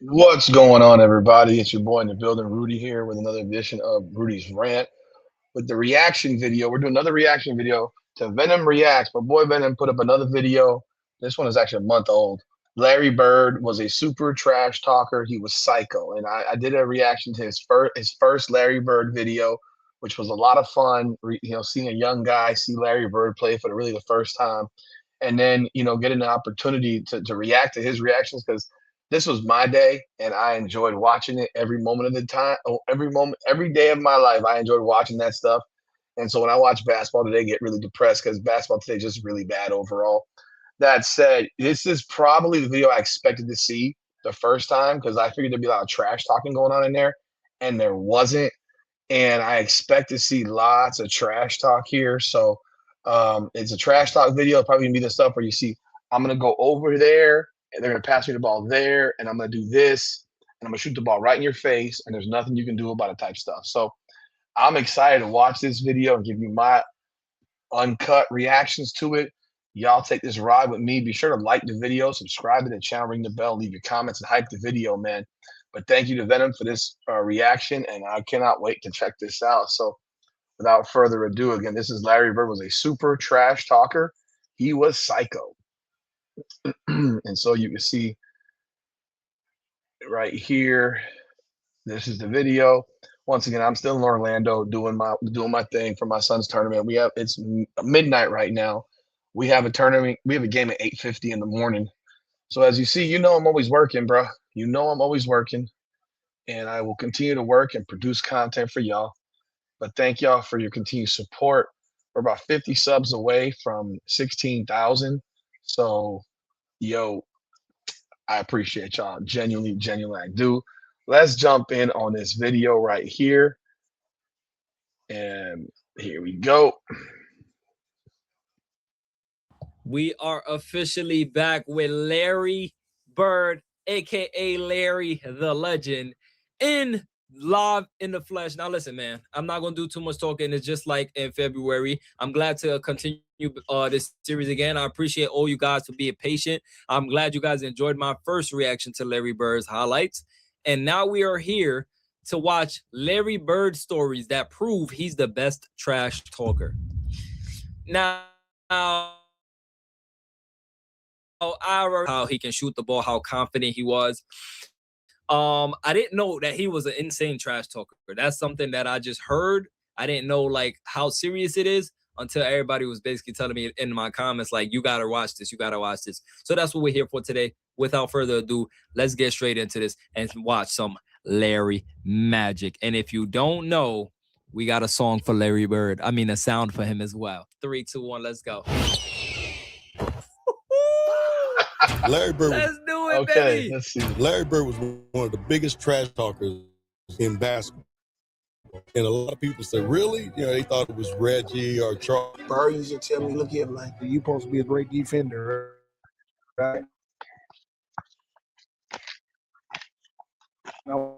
What's going on, everybody? It's your boy in the building, Rudy, here with another edition of Rudy's Rant with the reaction video. We're doing another reaction video to Venom Reacts. My boy Venom put up another video. This one is actually a month old. Larry Bird was a super trash talker. He was psycho, and I did a reaction to his first Larry Bird video, which was a lot of fun. Seeing a young guy see Larry Bird play for really the first time, and then getting the opportunity to react to his reactions because this was my day and I enjoyed watching it every moment of the time. Every day of my life I enjoyed watching that stuff. And so when I watch basketball today, I get really depressed because basketball today is just really bad overall. That said, this is probably the video I expected to see the first time because I figured there'd be a lot of trash talking going on in there, and there wasn't. And I expect to see lots of trash talk here. So it's a trash talk video. It'll probably gonna be the stuff where you see I'm gonna go over there and they're gonna pass me the ball there, and I'm gonna do this, and I'm gonna shoot the ball right in your face, and there's nothing you can do about it type stuff. So I'm excited to watch this video and give you my uncut reactions to it. Y'all take this ride with me. Be sure to like the video, subscribe to the channel, ring the bell, leave your comments, and hype the video, man. But thank you to Venom for this reaction, and I cannot wait to check this out. So without further ado, again, this is Larry Bird was a super trash talker. He was psycho. And so you can see right here, this is the video. Once again, I'm still in Orlando doing my thing for my son's tournament. It's midnight right now. We have a tournament. We have a game at 8:50 in the morning. So as you see, I'm always working, bro. I'm always working, and I will continue to work and produce content for y'all. But thank y'all for your continued support. We're about 50 subs away from 16,000. So, yo, I appreciate y'all. Genuinely, I do. Let's jump in on this video right here. And here we go. We are officially back with Larry Bird, aka Larry the Legend, in live in the flesh. Now listen, man, I'm not gonna do too much talking. It's just like in February. I'm glad to continue this series again. I appreciate all you guys for being patient. I'm glad you guys enjoyed my first reaction to Larry Bird's highlights, and now we are here to watch Larry Bird stories that prove he's the best trash talker. Now how he can shoot the ball, how confident he was. I didn't know that he was an insane trash talker. That's something that I just heard. I didn't know like how serious it is until everybody was basically telling me in my comments, like, you gotta watch this, you gotta watch this. So that's what we're here for today. Without further ado, let's get straight into this and watch some Larry magic. And if you don't know, we got a song for Larry Bird. I mean, a sound for him as well. 3, 2, 1, let's go. Larry Bird. Let's do it, Okay, baby. let's see. Larry Bird was one of the biggest trash talkers in basketball. And a lot of people say, really? They thought it was Reggie or Charles. Bird used to tell me, look here, like, you're supposed to be a great defender, right? I'm going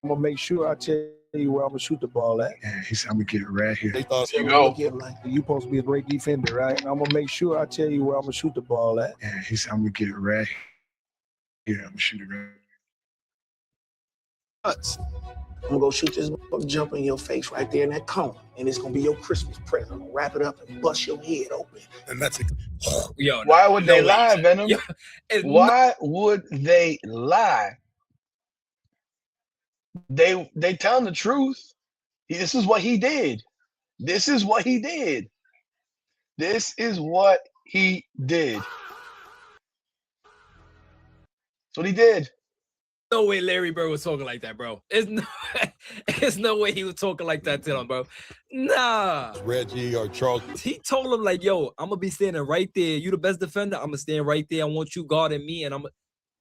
to make sure I tell you where I'm going to shoot the ball at. Yeah, he said, I'm going to get it right here. They thought, There you go. Look here, like, you're supposed to be a great defender, right? And I'm going to make sure I tell you where I'm going to shoot the ball at. Yeah, he said, I'm going to get it right here. I'm going to shoot it right. Nuts. I'm gonna go shoot this jump in your face right there in that cone, and it's gonna be your Christmas present. I'm gonna wrap it up and bust your head open. and that's it. Yo, Why would they lie, Venom? Yo, Why would they lie? They telling the truth. This is what he did. This is what he did. This is what he did. That's what he did. no way Larry Bird was talking like that, bro. It's no way he was talking like that to him, bro. Nah. Reggie or Charles. He told him, like, yo, I'm gonna be standing right there. You the best defender. I'm gonna stand right there. I want you guarding me, and I'm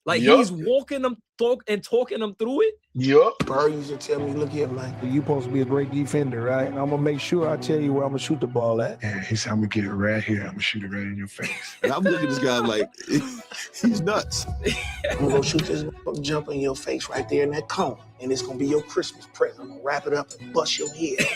like, Yup. he's walking them talking them through it. Yup. Bird used to tell me, look here, like, you're supposed to be a great defender, right? And I'm gonna make sure I tell you where I'm gonna shoot the ball at. Yeah, he said, I'm gonna get it right here. I'm gonna shoot it right in your face. And I'm looking at this guy like, he's nuts. I'm gonna go shoot this jump in your face right there in that cone, and it's gonna be your Christmas present. I'm gonna wrap it up and bust your head.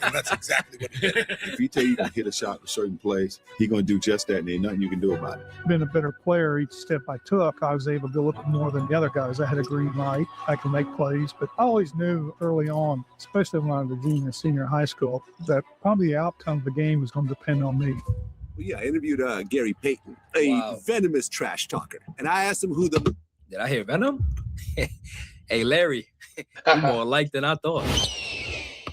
And that's exactly what he did. If he tell you to hit a shot in a certain place, he's going to do just that, and ain't nothing you can do about it. Been a better player each step I took. I was able to look more than the other guys. I had a green light. I can make plays, but I always knew early on, especially when I was a junior and senior in high school, that probably the outcome of the game was going to depend on me. Well, yeah, I interviewed Gary Payton, a venomous trash talker, and I asked him who the... Did I hear Venom? Hey, Larry, you're more alike than I thought.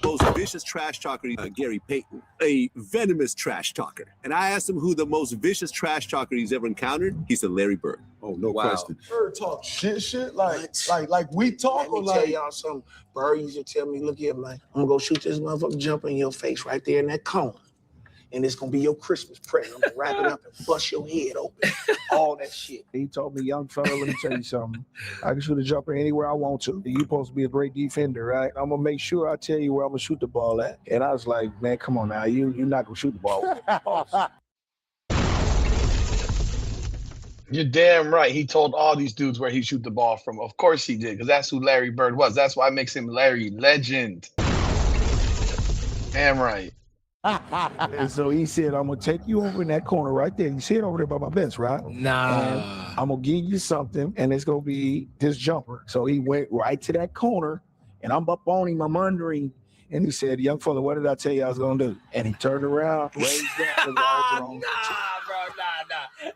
most vicious trash talker, Gary Payton, a venomous trash talker. And I asked him who the most vicious trash talker he's ever encountered. He said Larry Bird. Oh, no question. Bird talk shit like we talk. Let me tell y'all something. Bird used to tell me, look here, man, I'm gonna go shoot this motherfucker jumper in your face right there in that cone. And it's gonna be your Christmas present. I'm gonna wrap it up and bust your head open. All that shit. He told me, young fella, let me tell you something. I can shoot a jumper anywhere I want to. You're supposed to be a great defender, right? I'm gonna make sure I tell you where I'm gonna shoot the ball at. And I was like, man, come on now. You're not gonna shoot the ball. You're damn right. He told all these dudes where he shoot the ball from. Of course he did, because that's who Larry Bird was. That's why it makes him Larry Legend. Damn right. And so he said, I'm gonna take you over in that corner right there. You see it over there by my bench, right? Nah. And I'm gonna give you something, and it's gonna be this jumper. So he went right to that corner, and I'm up on him, I'm under him. And he said, young fella, what did I tell you I was gonna do? And he turned around, raised up, and Nah, bro, nah.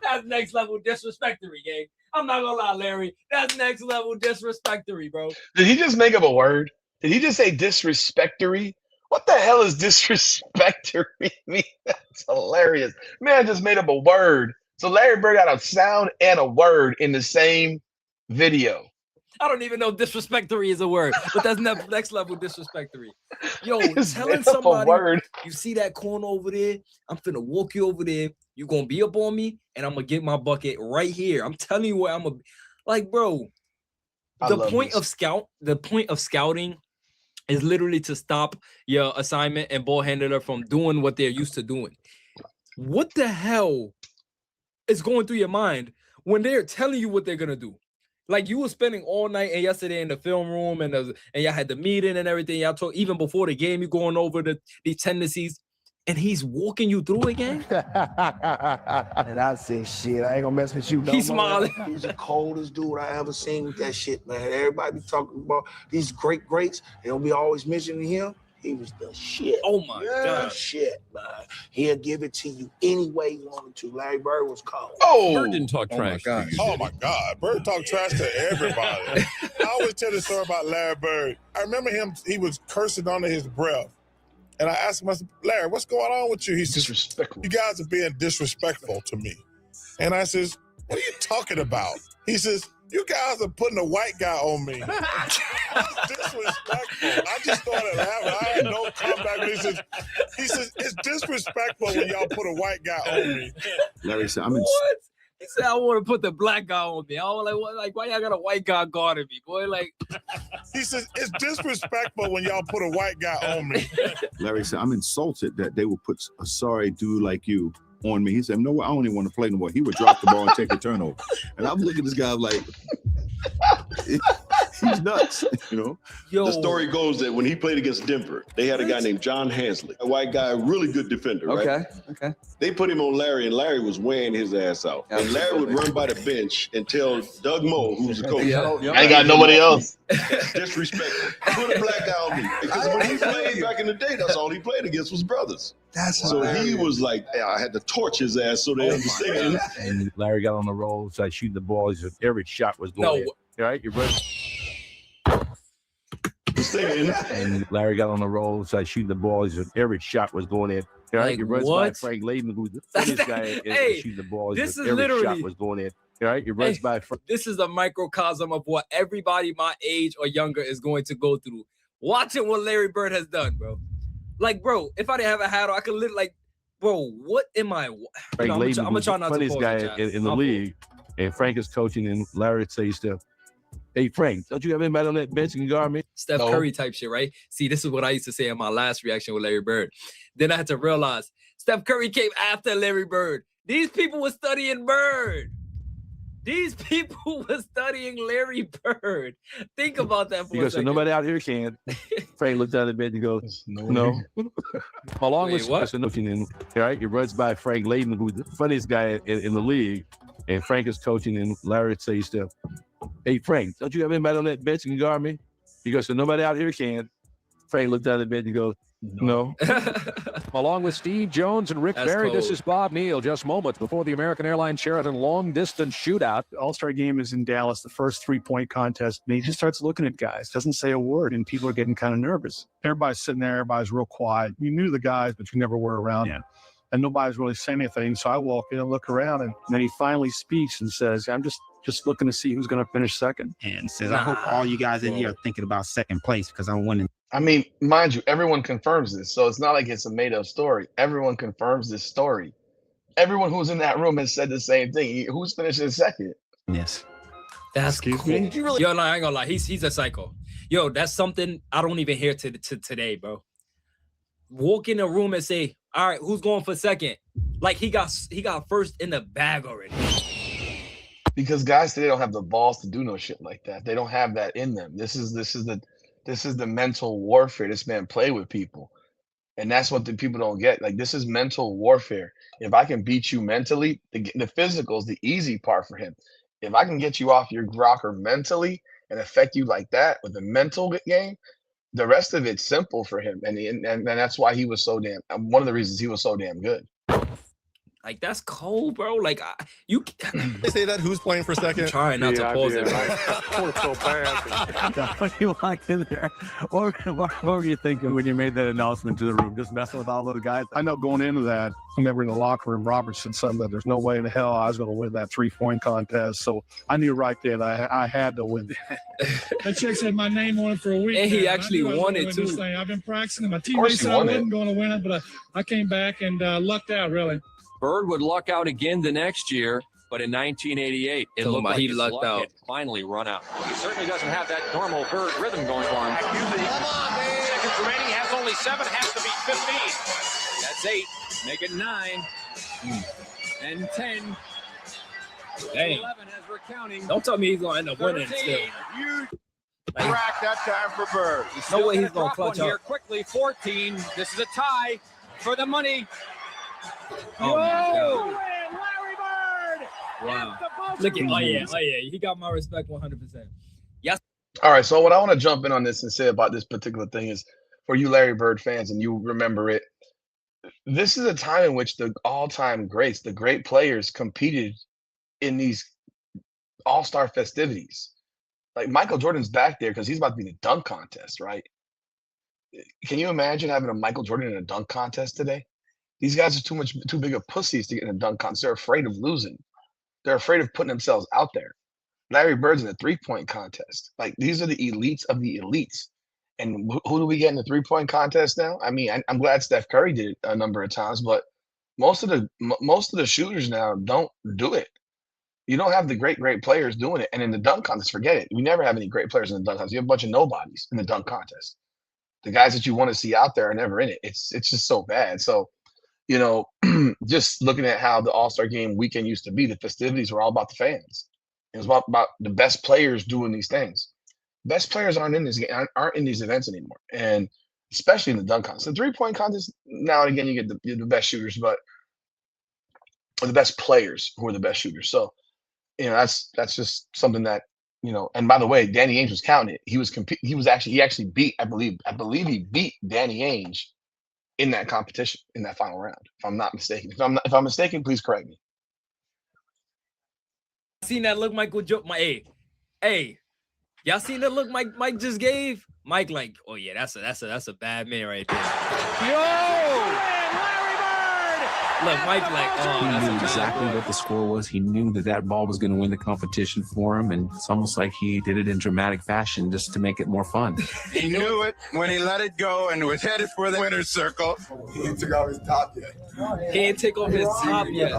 That's next level disrespectery, gang. I'm not gonna lie, Larry. That's next level disrespectery, bro. Did he just make up a word? Did he just say disrespectory? What the hell is disrespectory mean? That's hilarious. Man just made up a word. So Larry Bird got a sound and a word in the same video. I don't even know disrespectory is a word, but that's next level disrespectory. Yo, Just telling made up a somebody, word. you see that corner over there? I'm finna walk you over there. You're gonna be up on me, and I'm gonna get my bucket right here. I'm telling you where I'm gonna, like, bro. The point of scouting is literally to stop your assignment and ball handler from doing what they're used to doing. What the hell is going through your mind when they're telling you what they're gonna do? Like, you were spending all night and yesterday in the film room, and y'all had the meeting and everything. Y'all talk even before the game. You going over the tendencies, and he's walking you through again. And I said, shit, I ain't gonna mess with you. He's smiling. He's the coldest dude I ever seen with that shit, man. Everybody be talking about these greats. They don't be always mentioning him. He was the shit. Oh my God. Shit, man. He'll give it to you any way you wanted to. Larry Bird was cold. Oh, Bird didn't talk trash to you. Oh my God, Bird talked trash to everybody. I always tell the story about Larry Bird. I remember him, he was cursing under his breath. And I asked him, I said, Larry, what's going on with you? He says, disrespectful. you guys are being disrespectful to me. And I says, what are you talking about? He says, you guys are putting a white guy on me. That's disrespectful. I just started laughing. I had no comeback. He says, it's disrespectful when y'all put a white guy on me. Larry said, I'm in. What? He said, I want to put the black guy on me. I was like, what? Like, why y'all got a white guy guarding me, boy? Like, he says, it's disrespectful when y'all put a white guy on me. Larry said, I'm insulted that they would put a sorry dude like you on me. He said, no, I don't even want to play no more. He would drop the ball and take a turnover. And I'm looking at this guy like, he's nuts, you know? yo, The story goes that when he played against Denver, they had a guy named John Hansley, a white guy, a really good defender, right? Okay. They put him on Larry, and Larry was wearing his ass out. And Larry would run by the bench and tell Doug Moe, who was the coach, I ain't got nobody else. that's disrespectful. Put a black guy on me. Because when he played back in the day, that's all he played against was brothers. So he was like, I had to torch his ass so they understand. And Larry got on the roll, so I shoot the ball. Every shot was going in. All right, you're ready. And Larry got on the roll, so I shoot the ball. Every shot was going in. All right, like, you're runs by Frank Layden, who's the funniest guy hey, shooting the ball. This is every literally shot was going in. All right, you're runs by Frank. This is a microcosm of what everybody my age or younger is going to go through. Watching what Larry Bird has done, bro. Like, bro, if I didn't have a hat on, I could live like, bro, what am I? Frank Layden, I'm gonna try not to funniest guy in the league, and Frank is coaching, and Larry says stuff. Hey, Frank, don't you have anybody on that bench who can guard me? Steph Curry type shit, right? See, this is what I used to say in my last reaction with Larry Bird. Then I had to realize Steph Curry came after Larry Bird. These people were studying Bird. These people were studying Larry Bird. Think about that for a second. Nobody out here can. Frank looked down at the bench and goes, no. Along with what? Right, he runs by Frank Layden, who's the funniest guy in the league, and Frank is coaching, and Larry says to him, hey, Frank, don't you have anybody on that bench that can guard me? He goes, so nobody out here can. Frank looked down at the bench and goes, no. Along with Steve Jones and Rick Barry, this is Bob Neal, just moments before the American Airlines Sheraton long-distance shootout. The All-Star game is in Dallas, the first three-point contest, and he just starts looking at guys, doesn't say a word, and people are getting kind of nervous. Everybody's sitting there, everybody's real quiet. You knew the guys, but you never were around them. And nobody's really saying anything, so I walk in and look around, and then he finally speaks and says, I'm just looking to see who's going to finish second. And says, I hope all you guys in here are thinking about second place because I'm winning. I mean, mind you, everyone confirms this. So it's not like it's a made-up story. Everyone confirms this story. Everyone who's in that room has said the same thing. Who's finishing second? Yes. That's cool. Me? Yo, no, I ain't gonna lie. He's a psycho. Yo, that's something I don't even hear to today, bro. Walk in a room and say, all right, who's going for second? Like he got first in the bag already. Because guys today don't have the balls to do no shit like that. They don't have that in them. This is the mental warfare. This man play with people. And that's what the people don't get. Like, this is mental warfare. If I can beat you mentally, the physical is the easy part for him. If I can get you off your rocker mentally and affect you like that with a mental game, the rest of it's simple for him. And that's why he was so damn, one of the reasons he was so damn good. Like, that's cold, bro. Like, They say that who's playing for second? I'm trying not to pause it. Right? So bad. When you walked in there, what were you thinking when you made that announcement to the room? Just messing with all those guys? I know going into that, whenever in the locker room, Robert said something that there's no way in the hell I was going to win that three-point contest. So I knew right there that I had to win. That chick said my name on it for a week. And he actually won it too. I've been practicing. My teammates said I wasn't going to win it, but I came back and lucked out, really. Bird would luck out again the next year, but in 1988, it looked like his luck had finally run out. He certainly doesn't have that normal Bird rhythm going for him. Come on, man. Seconds remaining, has only 7, has to be 15. That's 8. Make it 9. And 10. Dang. 11 as we're counting. Don't tell me he's going to end up winning still. Huge crack that time for Bird. No way he's going to clutch up. Here quickly, 14. This is a tie for the money. Oh, my God. Larry Bird! Wow. Look at, oh yeah. He got my respect 100%. Yes. All right, so what I want to jump in on this and say about this particular thing is, for you Larry Bird fans, and you remember it, this is a time in which the all-time greats, the great players, competed in these all-star festivities. Like, Michael Jordan's back there because he's about to be in a dunk contest, right? Can you imagine having a Michael Jordan in a dunk contest today? These guys are too big of pussies to get in a dunk contest. They're afraid of losing. They're afraid of putting themselves out there. Larry Bird's in a three-point contest. Like, these are the elites of the elites. And who do we get in the three-point contest now? I mean, I'm glad Steph Curry did it a number of times, but most of the shooters now don't do it. You don't have the great players doing it. And in the dunk contest, forget it. We never have any great players in the dunk contest. You have a bunch of nobodies in the dunk contest. The guys that you want to see out there are never in it. It's just so bad. So, you know, just looking at how the All-Star Game weekend used to be, the festivities were all about the fans. It was about the best players doing these things. Best players aren't in these events anymore, and especially in the dunk contest. The three-point contest, now and again, you get the best shooters, but or the best players who are the best shooters. So, you know, that's just something that, you know. And by the way, Danny Ainge was counting it. He actually beat, I believe he beat Danny Ainge in that competition, in that final round, if I'm not mistaken. If I'm mistaken, please correct me. Seen that look Michael Jordan? Hey, y'all seen that look Mike just gave? Mike like, oh yeah, that's a bad man right there. Yo! Larry Bird! Look, Mike like, oh, he that's knew exactly what the score was. He knew that ball was going to win the competition for him, and it's almost like he did it in dramatic fashion just to make it more fun. He knew it when he let it go and was headed for the winner's circle. He didn't take off his top yet. He didn't take off his top yet.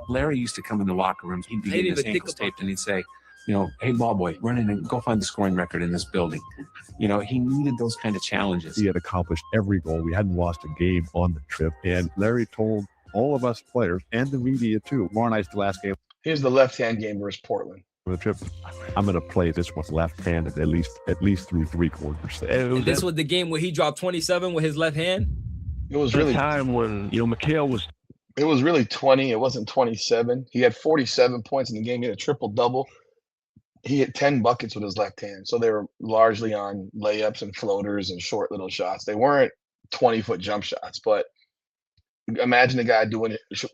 Larry used to come in the locker rooms. He'd be getting his ankles taped, and he'd say, you know, hey, ball boy, run in and go find the scoring record in this building. You know, he needed those kind of challenges. He had accomplished every goal. We hadn't lost a game on the trip. And Larry told all of us players and the media too. Tomorrow night's the last game. Here's the left-hand game versus Portland. the trip. I'm gonna play this with left-handed at least through 3 quarters. And this was the game where he dropped 27 with his left hand. It was really time when Mikhail was. It was really 20. It wasn't 27. He had 47 points in the game. He had a triple double. He hit 10 buckets with his left hand. So they were largely on layups and floaters and short little shots. They weren't 20-foot jump shots, but imagine a guy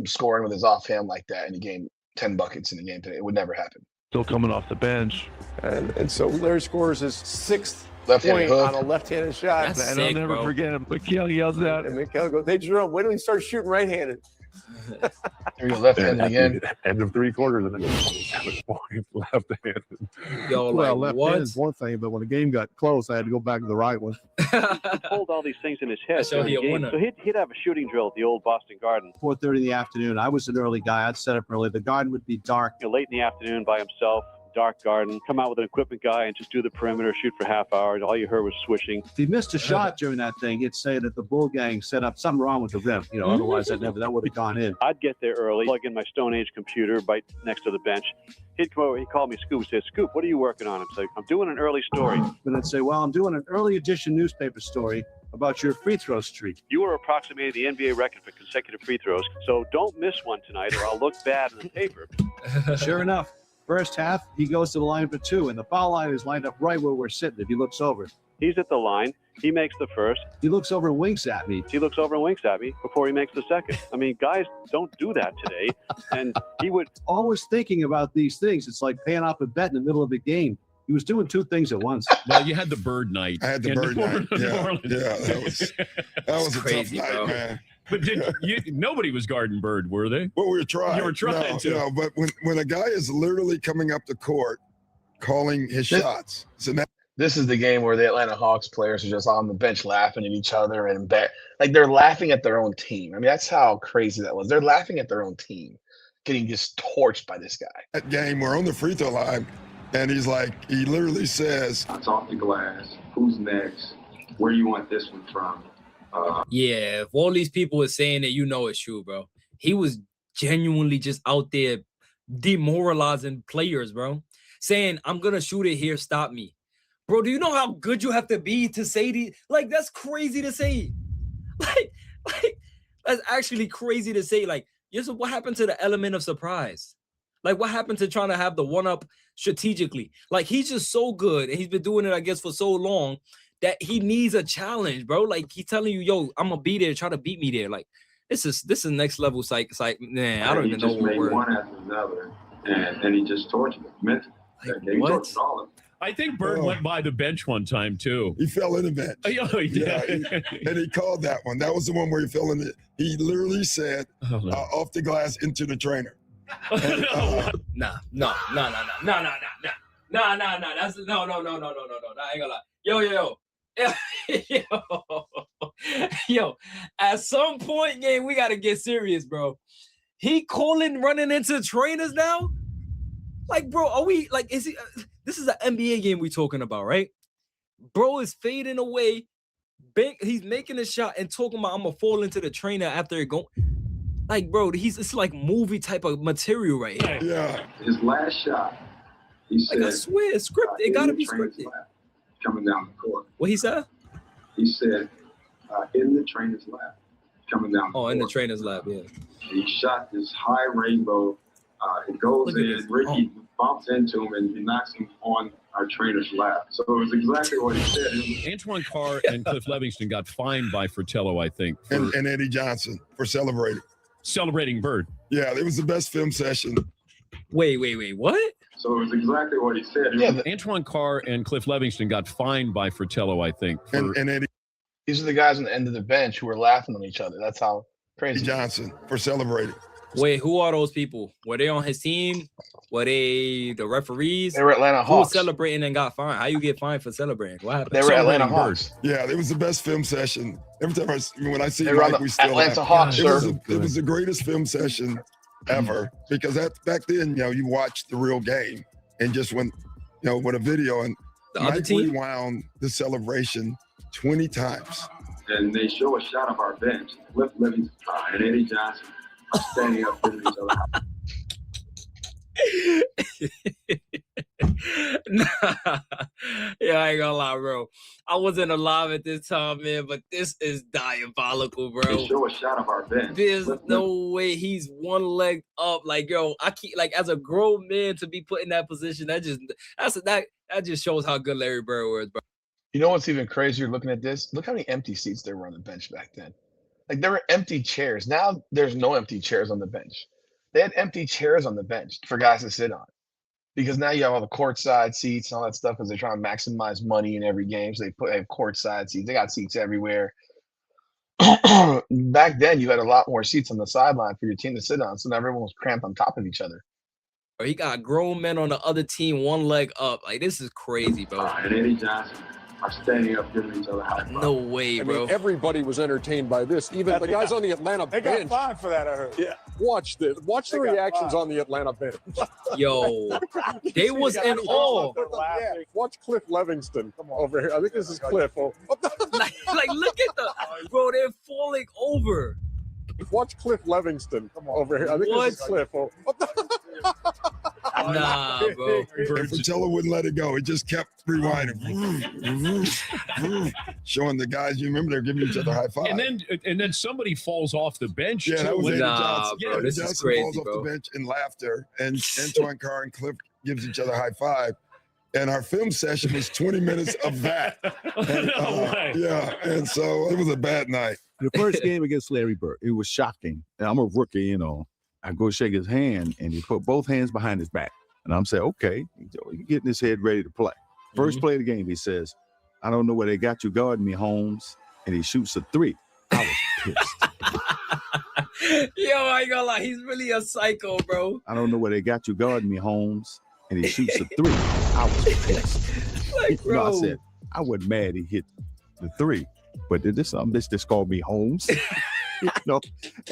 scoring with his offhand like that in the game, 10 buckets in the game today. It would never happen. Still coming off the bench. And so Larry scores his 6th left-handed point hook on a left-handed shot. That's And sick, I'll never bro. forget Mikhail yells out. And Mikhail goes, "Hey, Jerome, wait till he starts shooting right-handed." There you go, left-handed again. End of 3 quarters, and then 7 points left-handed. Yo, Well, like, left what? hand is one thing, but when the game got close, I had to go back to the right one. Hold all these things in his head. So he a winner. So he'd have a shooting drill at the old Boston Garden. 4:30 in the afternoon. I was an early guy. I'd set up early. The garden would be dark. Late in the afternoon by himself, dark garden. Come out with an equipment guy and just do the perimeter, shoot for half hour. All you heard was swishing. If he missed a shot during that thing, he'd say that the Bull Gang set up something wrong with the rim. Otherwise that would have gone in. I'd get there early, plug in my Stone Age computer right next to the bench. He'd come over, he'd call me Scoop, say, "Scoop, what are you working on?" I'm saying, "I'm doing an early story." And I'd say, "Well, I'm doing an early edition newspaper story about your free throw streak." You are approximating the NBA record for consecutive free throws, so don't miss one tonight or I'll look bad in the paper. Sure enough, first half, he goes to the line for 2, and the foul line is lined up right where we're sitting. If he looks over, He's at the line. He makes the first. he looks over and winks at me. He looks over and winks at me before he makes the second. I mean, guys don't do that today. And he would Always thinking about these things. It's like paying off a bet in the middle of a game. He was doing 2 things at once. Well, you had the bird night. I had the in bird night. New Yeah, Orleans. that was a crazy, tough night, bro. man. But nobody was guarding bird, were they? Well, we were trying. You were trying to. But when a guy is literally coming up the court, calling his shots, so now This is the game where the Atlanta Hawks players are just on the bench laughing at each other and like they're laughing at their own team. I mean, that's how crazy that was. They're laughing at their own team, getting just torched by this guy. that game, we're on the free throw line, and he literally says, It's off the glass. Who's next? Where you want this one from? Yeah, if all these people are saying it, it's true, bro. He was genuinely just out there demoralizing players, bro. Saying, "I'm gonna shoot it here, stop me." Bro, do you know how good you have to be to say these? Like, that's crazy to say. Like, that's actually crazy to say. Like, what happened to the element of surprise? Like, what happened to trying to have the one-up strategically? Like, he's just so good, and he's been doing it, I guess, for so long that he needs a challenge, bro. Like, he's telling you, "Yo, I'm gonna be there. Try to beat me there." Like, this is next level psych. Man, I don't even know He just made made one after another, and he just tortured him mentally. He tortured all of them. I think Bird went by the bench one time too. he fell in the bench. Oh, yeah, he did. Yeah, and he called that one. That was the one where he fell in it. He literally said, "Off the glass into the trainer." And, Nah. That's no. I ain't gonna lie. Yo. At some point, game, we gotta get serious, bro. He running into trainers now. Like, bro, are we like? Is he? This is an NBA game we talking about, right? Bro is fading away. He's making a shot and talking about, "I'm gonna fall into the trainer after it go." Like, bro, it's like movie type of material right here. Yeah. His last shot, he said, Like, I swear, it's scripted. It gotta be scripted. Coming down the court. What he said? He said, in the trainer's lap, coming down the court. Oh, in the trainer's lap, yeah. He shot this high rainbow. It goes Look at in. this. Ricky bumps into him and he knocks him on our trainer's lap. So it was exactly what he said. Antoine Carr and Cliff Livingston got fined by Fratello, I think, for and Eddie Johnson for celebrating Bird. Yeah, it was the best film session. Wait, what? So it was exactly what he said. Yeah, Antoine Carr and Cliff Livingston got fined by Fratello, I think. For, And Eddie These are the guys on the end of the bench who were laughing at each other. That's how crazy. Johnson for celebrating. Wait, who are those people? Were they on his team? Were they the referees? They were Atlanta Who was Hawks. celebrating and got fined? How you get fined for celebrating? What happened? They were Atlanta Hawks. Yeah, it was the best film session. Every time when I see They were on Mike, the we still Atlanta laugh. Hawks, It was, sir. it was the greatest film session ever because back then, you watched the real game and just went, with a video and The other Mike team? rewound the celebration 20 times. And they show a shot of our bench. Cliff Livingston and Eddie Johnson are standing up with each other. Nah. Yeah, I ain't gonna lie, bro. I wasn't alive at this time, man, but this is diabolical, bro. Show a shot of our bench. There's no way he's one leg up. Like, yo, I keep like as a grown man to be put in that position. That just shows how good Larry Bird was, bro. You know what's even crazier looking at this? Look how many empty seats there were on the bench back then. Like there were empty chairs. Now there's no empty chairs on the bench. They had empty chairs on the bench for guys to sit on. Because now you have all the courtside seats and all that stuff because they're trying to maximize money in every game. So they have courtside seats. They got seats everywhere. Back then, you had a lot more seats on the sideline for your team to sit on. So now everyone was cramped on top of each other. He got grown men on the other team, one leg up. Like, this is crazy, bro. And Eddie Johnson are standing up giving each other high five. No way, bro. I mean, everybody was entertained by this. Even the guys on the Atlanta bench. They got fined for that, I heard. Yeah. Watch the reactions on the Atlanta bench. Yo, they was in awe. Yeah. Watch Cliff Livingston over here. I think this is Cliff. like, look at bro, they're falling over. Watch Cliff Livingston over here. I think this is Cliff. Nah, bro. And Fratello wouldn't let it go. It just kept rewinding, showing the guys. You remember they're giving each other high five. And then somebody falls off the bench. Yeah, that was Eddie Johnson. Bro, this Johnson is crazy, falls bro. off the bench in laughter, and Antoine Carr and Cliff gives each other high five. And our film session was 20 minutes of that. And, yeah, and so it was a bad night. The first game against Larry Bird, it was shocking. And I'm a rookie, you know. I go shake his hand, and he put both hands behind his back. And I'm saying, okay, he's getting his head ready to play. First play of the game, he says, I don't know where they got you guarding me, Holmes. And he shoots a three. I was pissed. Yo, I ain't gonna lie, he's really a psycho, bro. I don't know where they got you guarding me, Holmes. And he shoots a three. I was pissed. Like, bro. You know, I said, I wasn't mad he hit the three, but this called me Holmes. You know,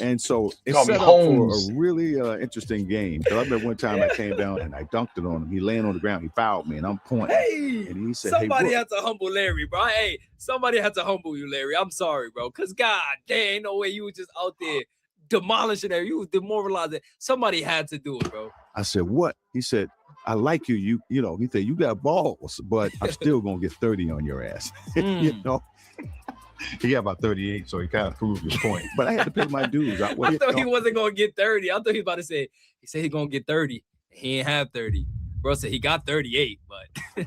and so it set up for a really interesting game. Because I remember one time I came down and I dunked it on him. He laying on the ground. He fouled me, and I'm pointing. Hey, and he said, somebody hey, had to humble Larry, bro. Hey, somebody had to humble you, Larry. I'm sorry, bro. Because, God, there ain't no way you were just out there demolishing there. You was demoralizing. Somebody had to do it, bro. I said, what? He said, I like you. You know, he said, you got balls, but I'm still going to get 30 on your ass. You know? He got about 38, so he kind of proved his point. But I had to pay my dues. I thought he wasn't going to get 30. I thought he was about to say, he said he's going to get 30. He ain't have 30. Bro said he got 38, but.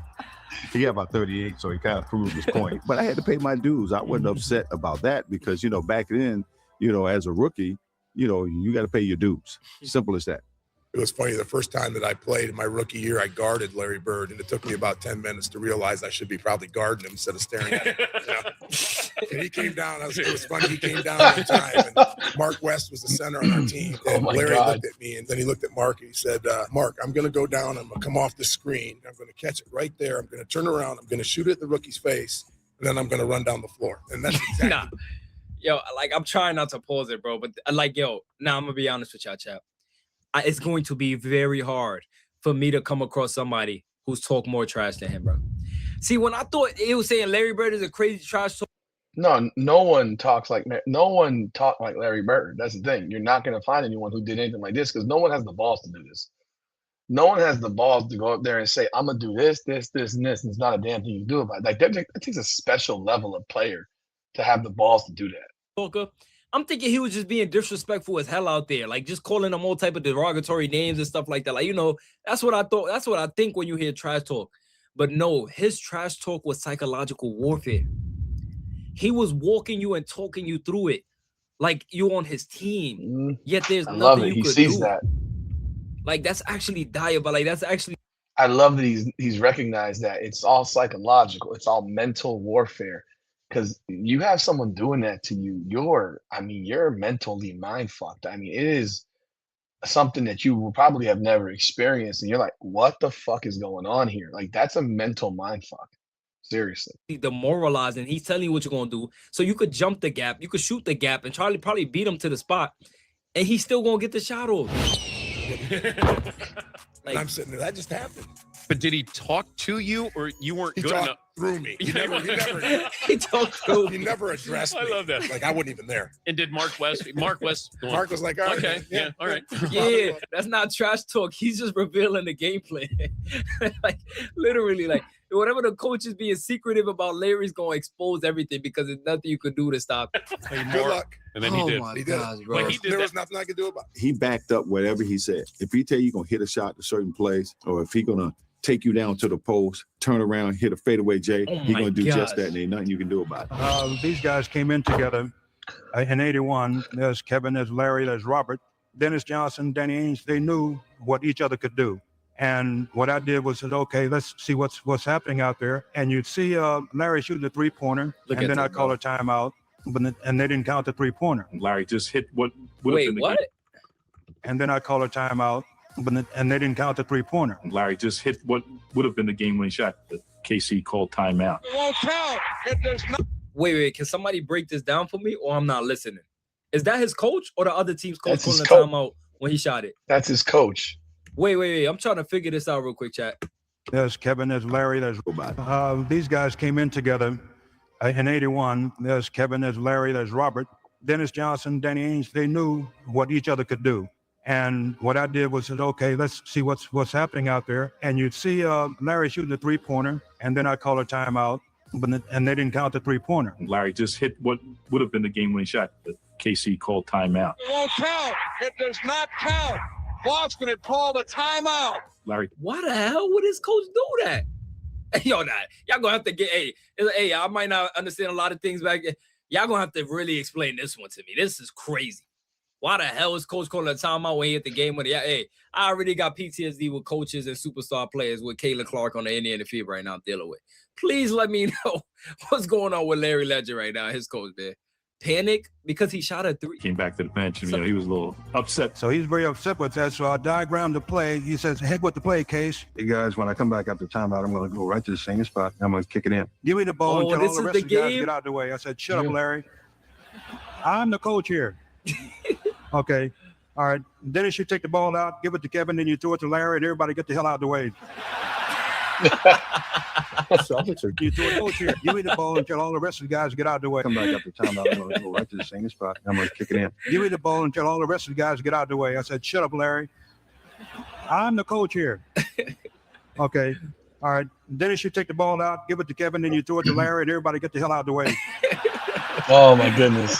He got about 38, so he kind of proved his point. But I had to pay my dues. I wasn't upset about that because, you know, back then, you know, as a rookie, you know, you got to pay your dues. Simple as that. It was funny. The first time that I played in my rookie year, I guarded Larry Bird, and it took me about 10 minutes to realize I should be probably guarding him instead of staring at him. You know? And he came down. It was funny. He came down one time, and Mark West was the center on our team. And Larry looked at me, and then he looked at Mark, and he said, Mark, I'm going to go down. I'm going to come off the screen. I'm going to catch it right there. I'm going to turn around. I'm going to shoot it at the rookie's face, and then I'm going to run down the floor. And that's exactly. Nah. Yo, like, I'm trying not to pause it, bro, but like, yo, now I'm going to be honest with y'all, chap. It's going to be very hard for me to come across somebody who's talk more trash than him, bro. See, when I thought it was saying Larry Bird is a crazy trash talk. No one talked like Larry Bird. That's the thing. You're not going to find anyone who did anything like this because no one has the balls to do this. No one has the balls to go up there and say, I'm going to do this, this, this, and this. And it's not a damn thing you can do about it. Like that takes a special level of player to have the balls to do that. Talker. I'm thinking he was just being disrespectful as hell out there, like just calling them all type of derogatory names and stuff like that. Like, you know, that's what I thought. That's what I think when you hear trash talk. But no, his trash talk was psychological warfare. He was walking you and talking you through it, like you on his team. Yet there's nothing you could do. He sees that. Like that's actually diabolical. Like that's actually. I love that he's recognized that it's all psychological. It's all mental warfare. Because you have someone doing that to you, you're mentally mind fucked. I mean, it is something that you will probably have never experienced. And you're like, what the fuck is going on here? Like, that's a mental mind fuck. Seriously. Demoralizing. He's telling you what you're going to do. So you could jump the gap. You could shoot the gap and Charlie probably beat him to the spot. And he's still going to get the shot off. Like, I'm sitting there. That just happened. But did he talk to you, or you weren't He good talked enough? through me. He never He talked through he never addressed me. I love that. Like I wasn't even there. And did Mark West? Mark was like, all right, okay, man. yeah, all right. Yeah, that's not trash talk. He's just revealing the game plan. Like literally, like whatever the coach is being secretive about, Larry's gonna expose everything because there's nothing you could do to stop it. Good luck. And then he did. My He did. gosh, bro. But he did There that. was nothing I could do about it. He backed up whatever he said. If he tell you gonna hit a shot to a certain place, or if he gonna take you down to the post, turn around, hit a fadeaway J, he gonna do just that, and ain't nothing you can do about it. These guys came in together in 81. There's Kevin, there's Larry, there's Robert, Dennis Johnson, Danny Ainge. They knew what each other could do. And what I did was said, okay, let's see what's happening out there. And you'd see Larry shooting the three-pointer, and then I call a timeout, and they didn't count the three-pointer. Larry just hit what would have Wait, been the what? And then I call a timeout, and they didn't count the three-pointer. Larry just hit what would have been the game-winning shot. The KC called timeout. It won't count. It does not. Wait, can somebody break this down for me, or I'm not listening? Is that his coach or the other team's coach That's his calling the timeout when he shot it? That's his coach. Wait. I'm trying to figure this out real quick, chat. There's Kevin, there's Larry, there's Robert. These guys came in together in 81. There's Kevin, there's Larry, there's Robert, Dennis Johnson, Danny Ainge. They knew what each other could do. And what I did was said, okay, let's see what's happening out there. And you'd see Larry shooting the three-pointer, and then I call a timeout, and they didn't count the three-pointer. Larry just hit what would have been the game-winning shot. The KC called timeout. It won't count. It does not count. Boston had called a timeout. Larry. Why the hell would his coach do that? Y'all gonna have to get. Hey, I might not understand a lot of things back there. Y'all gonna have to really explain this one to me. This is crazy. Why the hell is coach calling a timeout when he hit the game winner? Yeah, hey, I already got PTSD with coaches and superstar players with Kayla Clark on the Indiana field right now I'm dealing with. Please let me know what's going on with Larry Ledger right now, his coach there. Panic because he shot a three. Came back to the bench, and he was a little upset. So he's very upset with that. So I diagrammed the play. He says, head with the play, Case. Hey, guys, when I come back after timeout, I'm going to go right to the same spot. I'm going to kick it in. Give me the ball and tell all the rest of the guys get out of the way. I said, shut up, Larry. I'm the coach here. Okay. All right. Dennis, you take the ball out, give it to Kevin, then you throw it to Larry, and everybody get the hell out of the way. You throw it, coach here. Give me the ball and tell all the rest of the guys get out of the way. Come back after timeout. I'm going to go right to the same spot. I'm going to kick it in. Give me the ball and tell all the rest of the guys get out of the way. I said, shut up, Larry. I'm the coach here. Okay. All right. Dennis, you take the ball out, give it to Kevin, then you throw it to Larry, and everybody get the hell out of the way. Oh my goodness.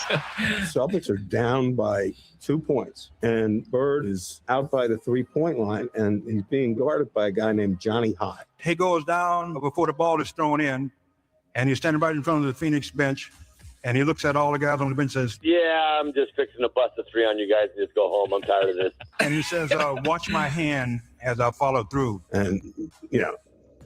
Celtics are down by 2 points, and Bird is out by the 3-point line, and he's being guarded by a guy named Johnny High. He goes down before the ball is thrown in, and he's standing right in front of the Phoenix bench, and he looks at all the guys on the bench and says, yeah, I'm just fixing to bust a three on you guys and just go home. I'm tired of this. And he says, watch my hand as I follow through. And,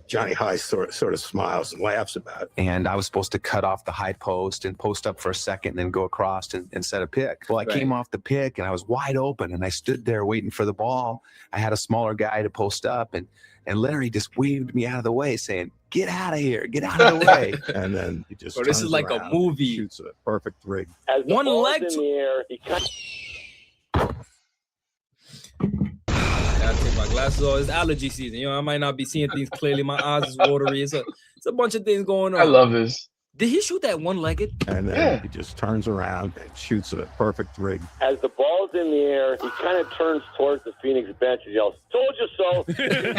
Johnny High sort of smiles and laughs about it. And I was supposed to cut off the high post and post up for a second and then go across and set a pick. Well, I came off the pick and I was wide open and I stood there waiting for the ball. I had a smaller guy to post up and Larry just waved me out of the way saying, get out of here, get out of the way. And then he just this is like a movie. Shoots a perfect three. As the One ball's leg in the air, he kind I take my glasses off. It's allergy season. I might not be seeing things clearly. My eyes is watery. It's a bunch of things going on. I love this. Did he shoot that one-legged? And then he just turns around and shoots a perfect three. As the ball's in the air, he kind of turns towards the Phoenix bench and yells, "Told you so!" He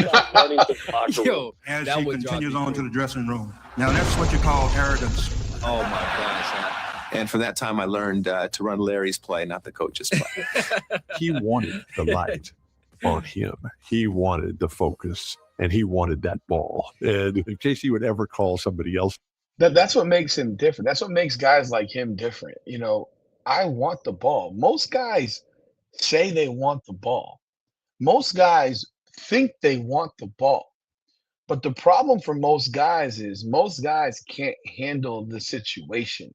starts running to the locker room. As he continues on to the dressing room. Now, that's what you call arrogance. Oh, my gosh. And from that time, I learned to run Larry's play, not the coach's play. He wanted the light on him. He wanted the focus, and he wanted that ball. And in case he would ever call somebody else. That's what makes him different. That's what makes guys like him different. I want the ball. Most guys say they want the ball. Most guys think they want the ball. But the problem for most guys is most guys can't handle the situation.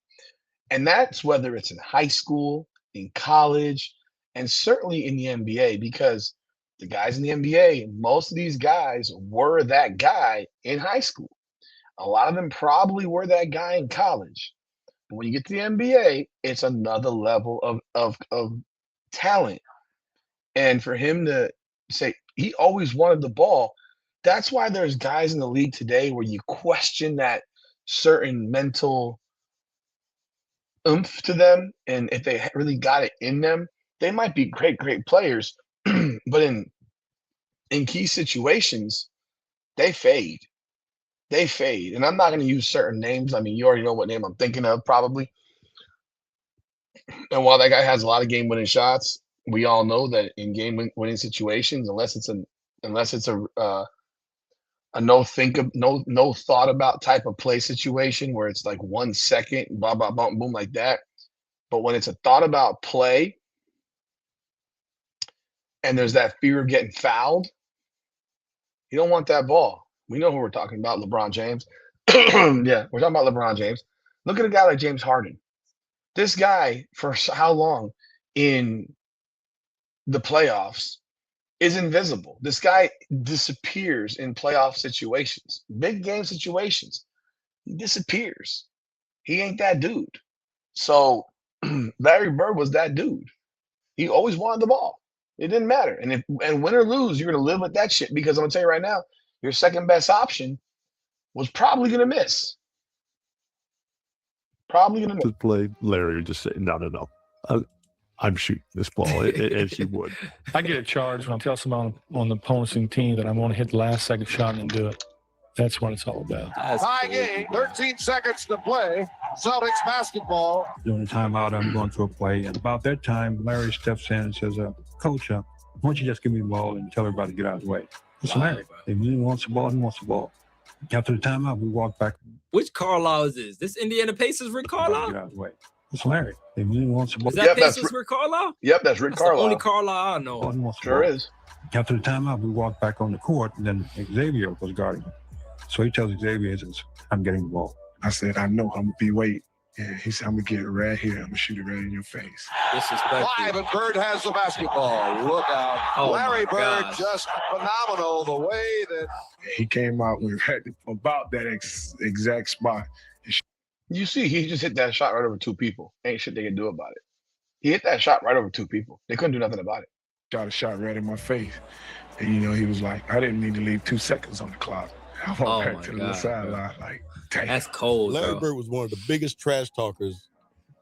And that's whether it's in high school, in college, and certainly in the NBA, because the guys in the NBA, most of these guys were that guy in high school. A lot of them probably were that guy in college. But when you get to the NBA, it's another level of talent. And for him to say he always wanted the ball, That's why there's guys in the league today where you question that certain mental oomph to them, and if they really got it in them, they might be great players, but in key situations, they fade. They fade, and I'm not going to use certain names. I mean, you already know what name I'm thinking of, probably. And while that guy has a lot of game-winning shots, we all know that in game-winning situations, unless it's a no thought about type of play situation where it's like 1 second, blah blah blah, boom, like that. But when it's a thought about play, and there's that fear of getting fouled, you don't want that ball. We know who we're talking about, LeBron James. Yeah, we're talking about LeBron James. Look at a guy like James Harden. This guy, for how long in the playoffs, is invisible. This guy disappears in playoff situations, big game situations. He disappears. He ain't that dude. So Larry Bird was that dude. He always wanted the ball. It didn't matter. And win or lose, you're gonna live with that shit, because I'm gonna tell you right now, your second best option was probably gonna miss. Probably gonna miss. To play, Larry would just say, no. I'm shooting this ball as you would. I get a charge when I tell someone on the opposing team that I'm going to hit the last second shot and do it. That's what it's all about. Tie game, 13 seconds to play. Celtics basketball. During the timeout, I'm going through a play. And about that time, Larry steps in and says, Coach, why don't you just give me the ball and tell everybody to get out of the way? It's Larry. If he wants the ball, he wants the ball. After the timeout, we walk back. Which Carlisle is this? This Indiana Pacers Rick Carlisle? Get out of the way. It's Larry. If he wants the ball. Is that Pacers Rick Carlisle? Yep, that's Rick Carlisle. The only Carlisle I know. Sure is. After the timeout, we walk back on the court, and then Xavier was guarding him. So he tells Xavier, I'm getting the ball. I said, I know I'm going to be waiting. And he said, I'm going to get it right here. I'm going to shoot it right in your face. Live, and Bird has the basketball. Look out. Oh, Larry my Bird, gosh. just phenomenal the way that... He came out with about that exact spot. You see, he just hit that shot right over two people. Ain't shit they can do about it. He hit that shot right over two people. They couldn't do nothing about it. Shot a shot right in my face. And, he was like, I didn't mean to leave 2 seconds on the clock. I walked back to the sideline like, damn. That's cold, Larry Bird was one of the biggest trash talkers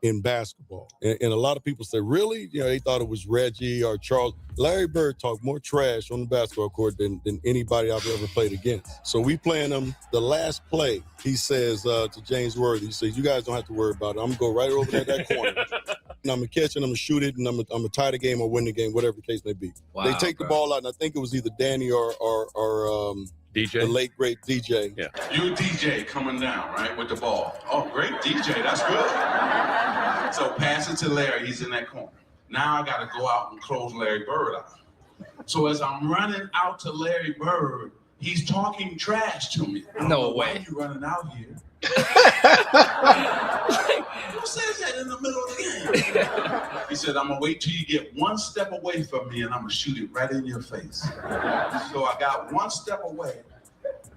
in basketball. And a lot of people say, really? They thought it was Reggie or Charles. Larry Bird talked more trash on the basketball court than anybody I've ever played against. So we playing him the last play. He says to James Worthy, he says, you guys don't have to worry about it. I'm going to go right over there that corner. And I'm going to catch it, I'm going to shoot it, and I'm going to tie the game or win the game, whatever the case may be. Wow, they take the ball out, and I think it was either Danny or DJ? The late, great DJ. Yeah. You DJ coming down, right, with the ball. Oh, great DJ, that's good. So pass it to Larry, he's in that corner. Now I got to go out and close Larry Bird out. So as I'm running out to Larry Bird, he's talking trash to me. No way. Why are you running out here? Who says that in the middle of the game? He said, I'm going to wait till you get one step away from me and I'm going to shoot it right in your face. So I got one step away.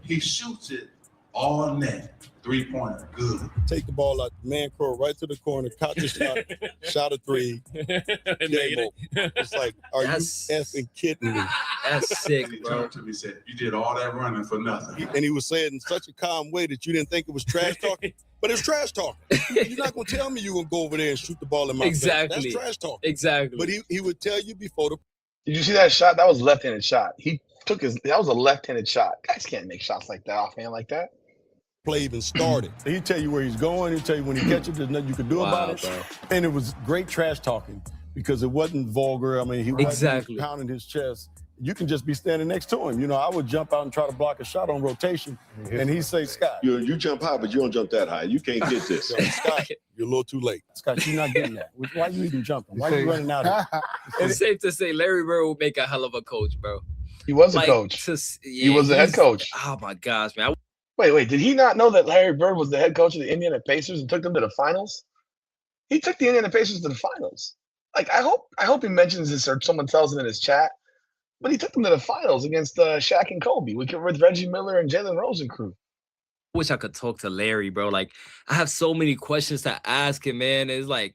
He shoots it all net. 3-pointer. Good. Take the ball out, man curl right to the corner, caught the shot, shot a three. Game over. It's like, are you effing kidding me? That's sick, He bro. turned to me and said, you did all that running for nothing. And he was saying in such a calm way that you didn't think it was trash talking, but it's trash talking. You're not going to tell me you're going to go over there and shoot the ball in my face. That's trash talking. Exactly. But he would tell you before the... Did you see that shot? That was a left-handed shot. That was a left-handed shot. Guys can't make shots like that offhand like that. Play even started. He'd tell you where he's going. He'd tell you when he catches, there's nothing you can do about it. Bro. And it was great trash talking because it wasn't vulgar. I mean, he wasn't pounding his chest. You can just be standing next to him. I would jump out and try to block a shot on rotation, and he'd say, Scott. You jump high, but you don't jump that high. You can't get this. Scott, you're a little too late. Scott, you're not getting that. Why are you even jumping? Why are you running out of it? It's safe to say Larry Bird would make a hell of a coach, bro. He was a coach. He was the head coach. Oh, my gosh, man. Wait, did he not know that Larry Bird was the head coach of the Indiana Pacers and took them to the finals? He took the Indiana Pacers to the finals. Like, I hope he mentions this or someone tells it in his chat, but he took them to the finals against Shaq and Kobe with Reggie Miller and Jalen Rose and crew. Wish I could talk to Larry, bro. Like, I have so many questions to ask him, man. It's like,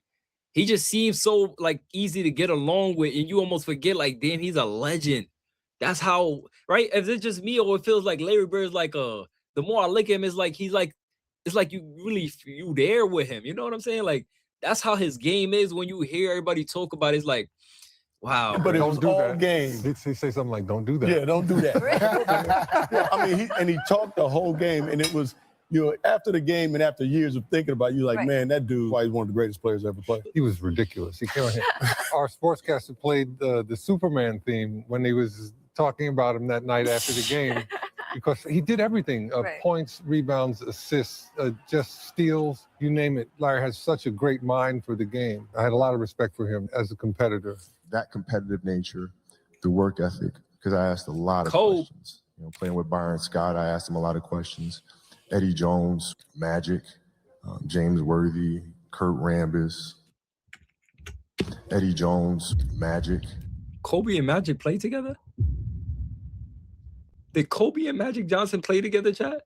he just seems so, like, easy to get along with, and you almost forget, like, damn, he's a legend. That's how, right? Is it just me, or it feels like Larry Bird's like the more I look at him, it's like it's like you there with him. You know what I'm saying? Like that's how his game is. When you hear everybody talk about it, it's like, wow. But it was Don't do all that. game. He'd say something like, don't do that. Yeah, don't do that. Yeah, I mean, he talked the whole game, and it was, after the game and after years of thinking about it, you're like, man, that dude is one of the greatest players ever played. He was ridiculous. He came Our sportscaster played the Superman theme when he was talking about him that night after the game, because he did everything, points, rebounds, assists, just steals, you name it. Larry has such a great mind for the game. I had a lot of respect for him as a competitor. That competitive nature, the work ethic, because I asked a lot of questions. Playing with Byron Scott, I asked him a lot of questions. Eddie Jones, Magic, James Worthy, Kurt Rambis, Eddie Jones, Magic. Kobe and Magic play together? Did Kobe and Magic Johnson play together, chat?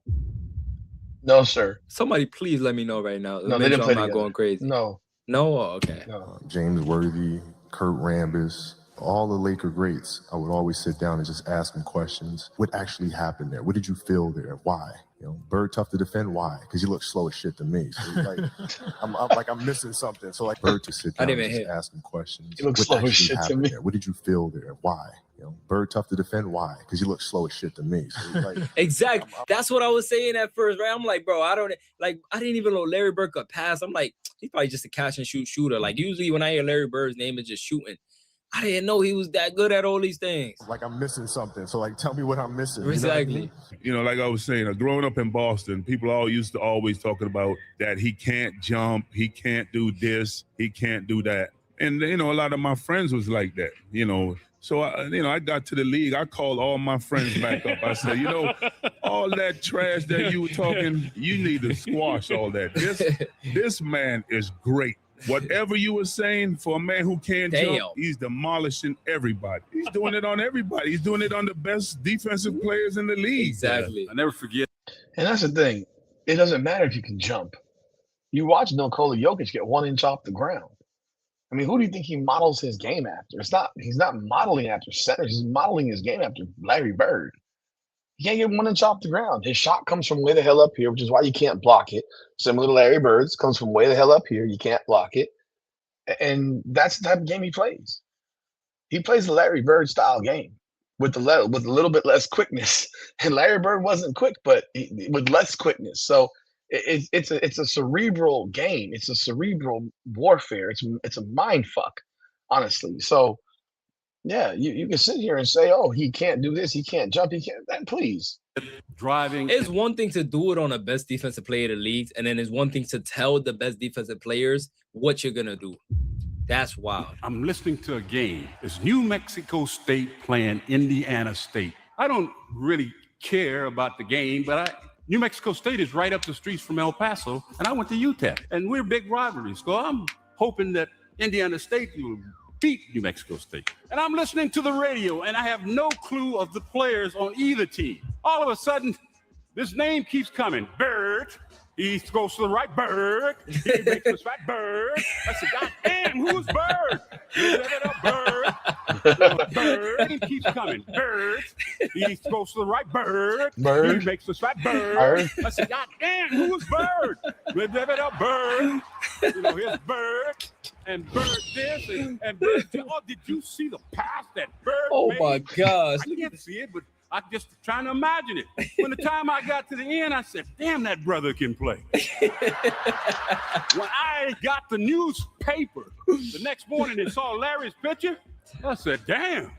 No, sir. Somebody please let me know right now. No, they didn't play I'm not together. going crazy. No. No? Oh, okay. No. James Worthy, Kurt Rambis, all the Laker greats. I would always sit down and just ask them questions. What actually happened there? What did you feel there? Why? Bird tough to defend. Why? Because he looks slow as shit to me. So it's like, I'm missing something. So like Bird to sit down and just ask him questions. He looks slow as shit to me. There? What did you feel there? Why? Bird tough to defend. Why? Because he looks slow as shit to me. So it's like, exactly. That's what I was saying at first, right? I'm like, bro, I didn't even know Larry Bird could pass. I'm like, he's probably just a catch and shoot shooter. Like usually when I hear Larry Bird's name, it's just shooting. I didn't know he was that good at all these things. Like I'm missing something. So like, tell me what I'm missing. Exactly. Like I was saying, growing up in Boston, people used to always talking about that he can't jump, he can't do this, he can't do that. And, a lot of my friends was like that, So, I got to the league. I called all my friends back up. I said, all that trash that you were talking, you need to squash all that. This man is great. Whatever you were saying, for a man who can't jump, he's demolishing everybody. He's doing it on everybody. He's doing it on the best defensive players in the league. Exactly. I never forget. And that's the thing. It doesn't matter if you can jump. You watch Nikola Jokic get 1 inch off the ground. I mean, who do you think he models his game after? He's not modeling after centers. He's modeling his game after Larry Bird. He can't get 1 inch off the ground. His shot comes from way the hell up here, which is why you can't block it. Similar to Larry Bird's, comes from way the hell up here. You can't block it. And that's the type of game he plays. He plays the Larry Bird style game with a little bit less quickness. And Larry Bird wasn't quick, but with less quickness. So it's a cerebral game. It's a cerebral warfare. It's a mind fuck, honestly. So yeah, you can sit here and say, oh, he can't do this, he can't jump, he can't. Then please. Driving. It's one thing to do it on the best defensive player of the league, and then it's one thing to tell the best defensive players what you're gonna do. That's wild. I'm listening to a game. It's New Mexico State playing Indiana State. I don't really care about the game, but New Mexico State is right up the streets from El Paso, and I went to UTEP, and we're big rivalries. So I'm hoping that Indiana State will beat New Mexico State. And I'm listening to the radio, and I have no clue of the players on either team. All of a sudden, this name keeps coming. Bird. He goes to the right. Bird. He makes the right. Bird. I said, God damn, who's Bird? Bird. Bird. He keeps coming. Bird. He goes to the right. Bird. Bird. He makes the right. Bird. I said, God damn, who's Bird? Bird. Here's Bird. And Bird this and Bird. Oh, did you see the pass that Bird made? My gosh. I didn't see it, but I'm just trying to imagine it. When the time I got to the end, I said, damn, that brother can play. When I got the newspaper the next morning and saw Larry's picture, I said, damn.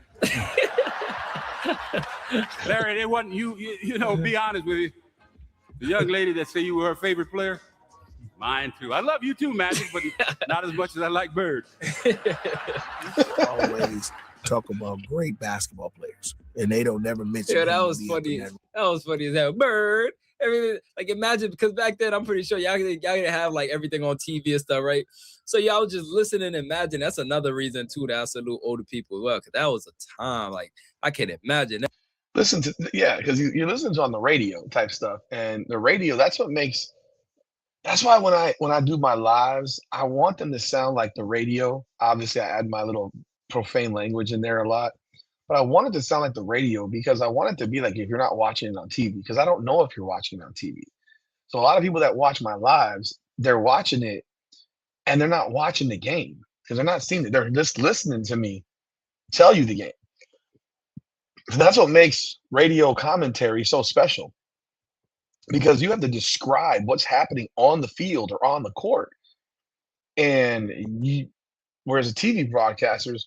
Larry, it wasn't you, be honest with you. The young lady that said you were her favorite player, mine too. I love you too, Magic, but not as much as I like Bird. Always talk about great basketball players, and they don't never mention. Yeah, that was funny. That was funny as hell. Bird, everything. Like imagine, because back then I'm pretty sure y'all didn't have like everything on TV and stuff, right? So y'all was just listening and imagine. That's another reason too that I salute older people as well, because that was a time like I can't imagine that. Listen to because you listen to on the radio type stuff, and the radio, that's what makes. That's why when I do my lives, I want them to sound like the radio. Obviously, I add my little profane language in there a lot, but I want it to sound like the radio because I want it to be like if you're not watching it on TV, because I don't know if you're watching it on TV. So a lot of people that watch my lives, they're watching it and they're not watching the game because they're not seeing it. They're just listening to me tell you the game. So that's what makes radio commentary so special because you have to describe what's happening on the field or on the court. And whereas the TV broadcasters,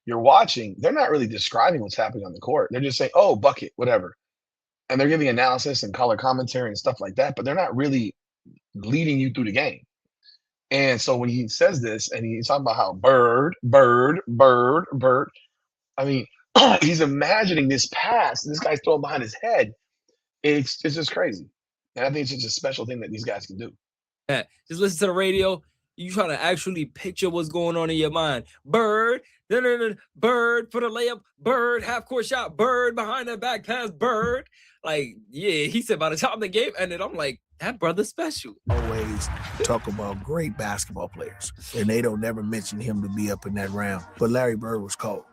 you're watching, they're not really describing what's happening on the court. They're just saying, oh, bucket, whatever. And they're giving analysis and color commentary and stuff like that, but they're not really leading you through the game. And so when he says this and he's talking about how bird, I mean, he's imagining this pass this guy's throwing behind his head. It's just crazy. And I think it's just a special thing that these guys can do. Yeah, just listen to the radio. You trying to actually picture what's going on in your mind. Bird, bird for the layup, bird, half court shot, bird behind the back pass, bird. Like, yeah, he said by the time the game ended, I'm like, that brother's special. Always talk about great basketball players, and they don't never mention him to be up in that round. But Larry Bird was cold.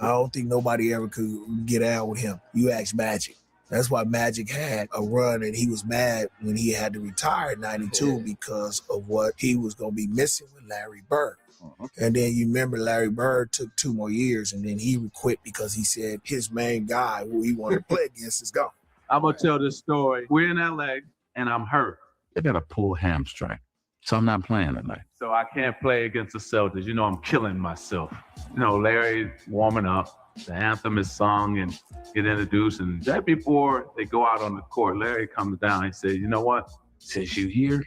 I don't think nobody ever could get out with him. You ask Magic. That's why Magic had a run, and he was mad when he had to retire in '92 because of what he was going to be missing with Larry Bird. And then you remember Larry Bird took 2 more years, and then he quit because he said his main guy who he wanted to play against is gone. I'm going to tell this story. We're in LA, and I'm hurt. I got a pulled hamstring, so I'm not playing tonight. So I can't play against the Celtics. You know, I'm killing myself. You know, Larry's warming up. The anthem is sung and get introduced. And right before they go out on the court, Larry comes down and says, you know what? Since you're here,